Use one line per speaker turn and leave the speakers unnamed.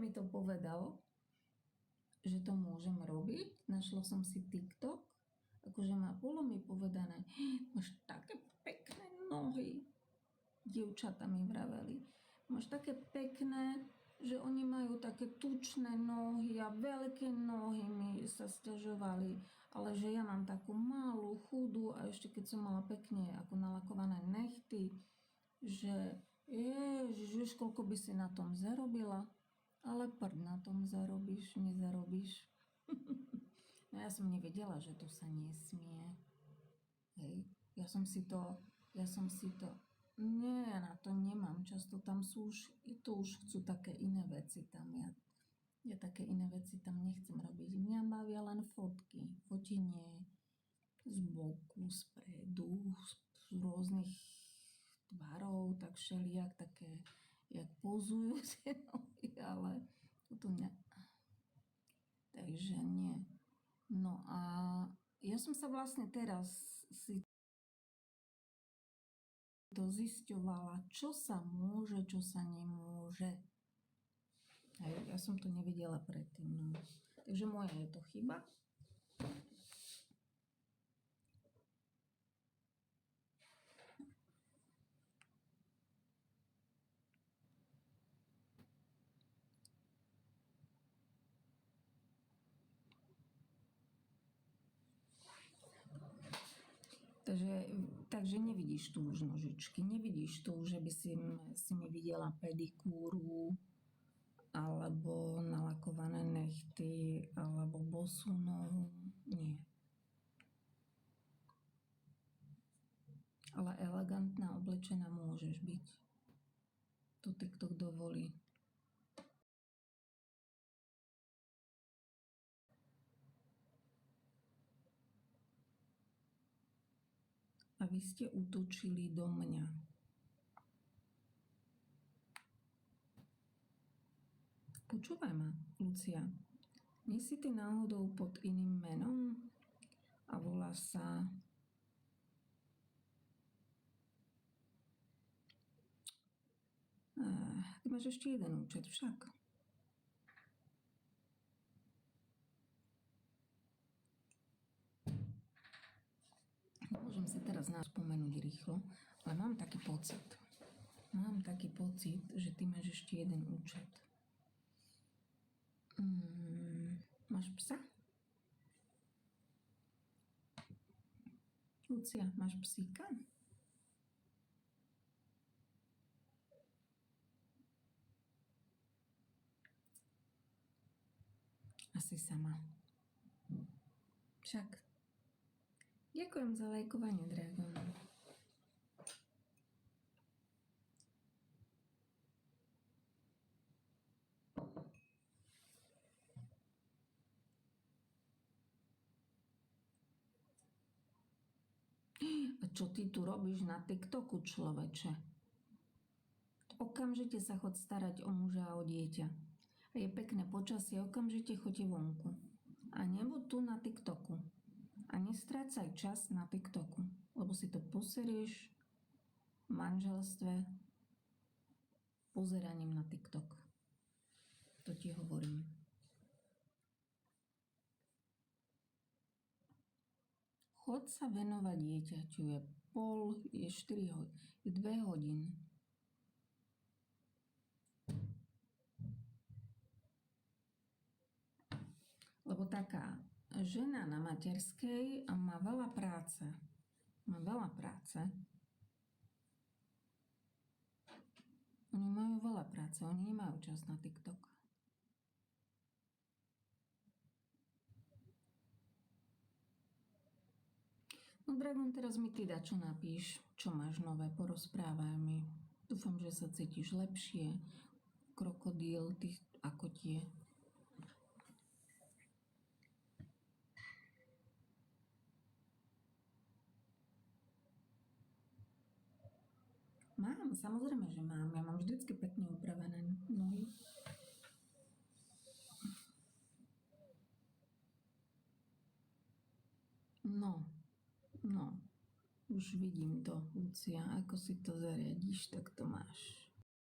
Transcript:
mi to povedal, že to môžem robiť. Našla som si TikTok, akože bolo mi povedané, máš také pekné nohy. Dievčatá mi vraveli, máš také pekné, že oni majú také tučné nohy a veľké nohy, mi sa sťažovali, ale že ja mám takú malú, chudú a ešte keď som mala pekne ako nalakované nechty, že ježiš, vieš, koľko by si na tom zarobila, ale prd na tom zarobíš, nezarobíš. No ja som nevedela, že to sa nesmie. Hej, ja som si to, nie, ja na to nemám, často tam sú to už chcú také iné veci tam, ja také iné veci tam nechcem robiť, mňa bavia len fotky, fotenie z boku, spredu, z rôznych tvarov, tak všelijak, také, jak pozujú tie nohy, ale toto ne. Takže nie. No a ja som sa vlastne teraz si to zisťovala, čo sa môže, čo sa nemôže. Hej, ja som to nevidela predtým. No. Takže moja je to chyba. Takže nevidíš tu už nožičky, nevidíš tu, že by si mi videla pedikúru, alebo nalakované nechty, alebo bosú nohu. Nie. Ale elegantná, oblečená môžeš byť. To TikTok dovolí. A vy ste útočili do mňa. Počúvaj ma, Lucia. Nie si ty náhodou pod iným menom? A volá sa... Ty máš ešte jeden účet však. Môžem si teraz spomenúť rýchlo, ale mám taký pocit, že ty máš ešte jeden účet. Máš psa? Lucia, máš psíka? Asi sama. Však. Ďakujem za lajkovanie, Dragon. A čo ty tu robíš na TikToku, človeče? Okamžite sa chod starať o muža a o dieťa. A je pekné počasie, okamžite choďte vonku. A nebuď tu na TikToku. A nestrácaj čas na TikToku, lebo si to poserieš v manželstve pozeraním na TikTok. To ti hovorím. Chod sa venovať dieťaťu, je 2 hodiny. Lebo taká žena na materskej má veľa práce. Oni majú veľa práce, oni nemajú čas na TikTok. No Dragon, teraz mi ty dačo napíš, čo máš nové, porozprávaj mi. Dúfam, že sa cítiš lepšie. Krokodíl, ty ako tie. Mám, samozrejme, že mám. Ja mám vždycky pekne upravené nohy. No, už vidím to, Lucia, ako si to zariadíš, tak to máš.